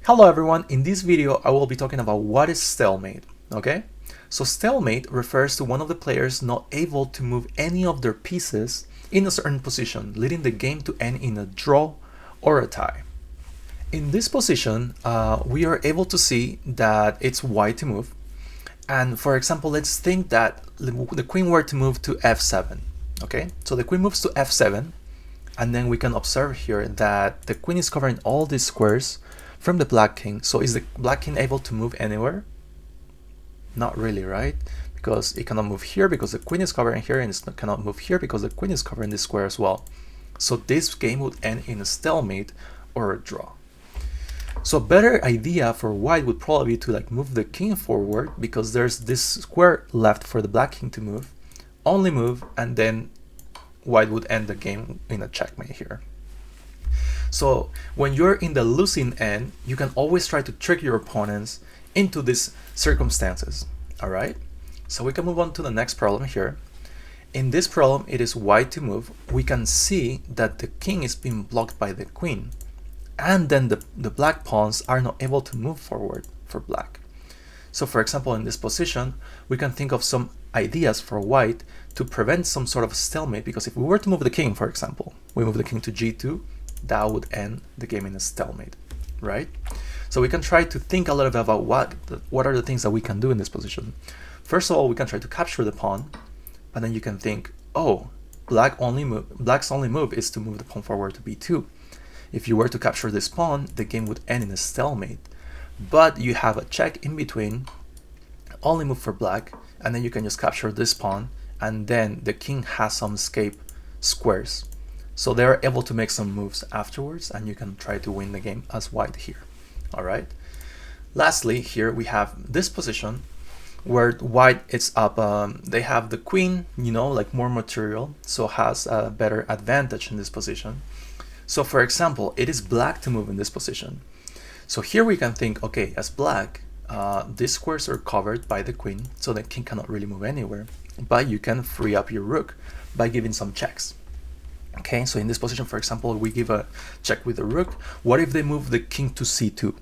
Hello everyone, in this video I will be talking about what is stalemate, okay? So stalemate refers to one of the players not able to move any of their pieces in a certain position, leading the game to end in a draw or a tie. In this position, we are able to see that it's white to move. And for example, let's think that the queen were to move to f7, okay? So the queen moves to f7, and then we can observe here that the queen is covering all these squares from the black king. So is the black king able to move anywhere? Not really, right? Because it cannot move here because the queen is covering here, and it cannot move here because the queen is covering this square as well. So this game would end in a stalemate or a draw. So a better idea for white would probably be to move the king forward, because there's this square left for the black king to move, only move, and then white would end the game in a checkmate here. So when you're in the losing end, you can always try to trick your opponents into these circumstances, all right? So we can move on to the next problem here. In this problem, it is white to move. We can see that the king is being blocked by the queen, and then the black pawns are not able to move forward for black. So for example, in this position, we can think of some ideas for white to prevent some sort of stalemate, because if we were to move the king, for example, we move the king to g2, that would end the game in a stalemate, right? So we can try to think a little bit about what are the things that we can do in this position. First of all, we can try to capture the pawn, but then you can think, oh, black's only move is to move the pawn forward to b2. If you were to capture this pawn, the game would end in a stalemate, but you have a check in between, only move for black, and then you can just capture this pawn, and then the king has some escape squares. So they're able to make some moves afterwards, and you can try to win the game as white here. All right. Lastly, here we have this position where white is up. They have the queen, more material, so has a better advantage in this position. So for example, it is black to move in this position. So here we can think, okay, as black, these squares are covered by the queen, so the king cannot really move anywhere, but you can free up your rook by giving some checks. Okay, so in this position, for example, we give a check with the rook. What if they move the king to c2?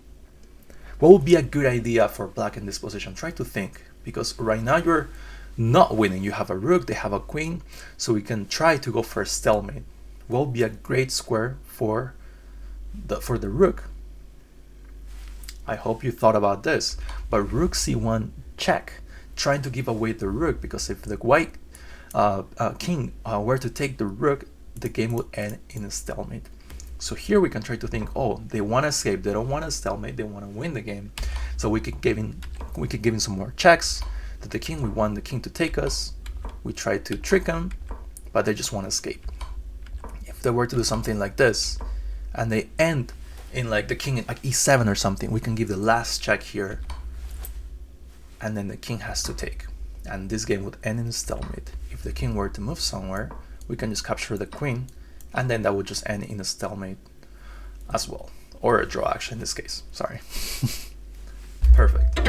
What would be a good idea for black in this position? Try to think, because right now you're not winning. You have a rook, they have a queen, so we can try to go for a stalemate. What would be a great square for the rook? I hope you thought about this, but rook c1 check, trying to give away the rook, because if the white king were to take the rook, the game would end in a stalemate. So here we can try to think, oh, they want to escape, they don't want to stalemate, they want to win the game. So we could give in some more checks to the king. We want the king to take us. We try to trick them, but they just want to escape. If they were to do something like this, and they end in the king at e7 or something, we can give the last check here, and then the king has to take, and this game would end in a stalemate. If the king were to move somewhere, we can just capture the queen, and then that would just end in a stalemate as well, or a draw actually in this case, sorry. Perfect.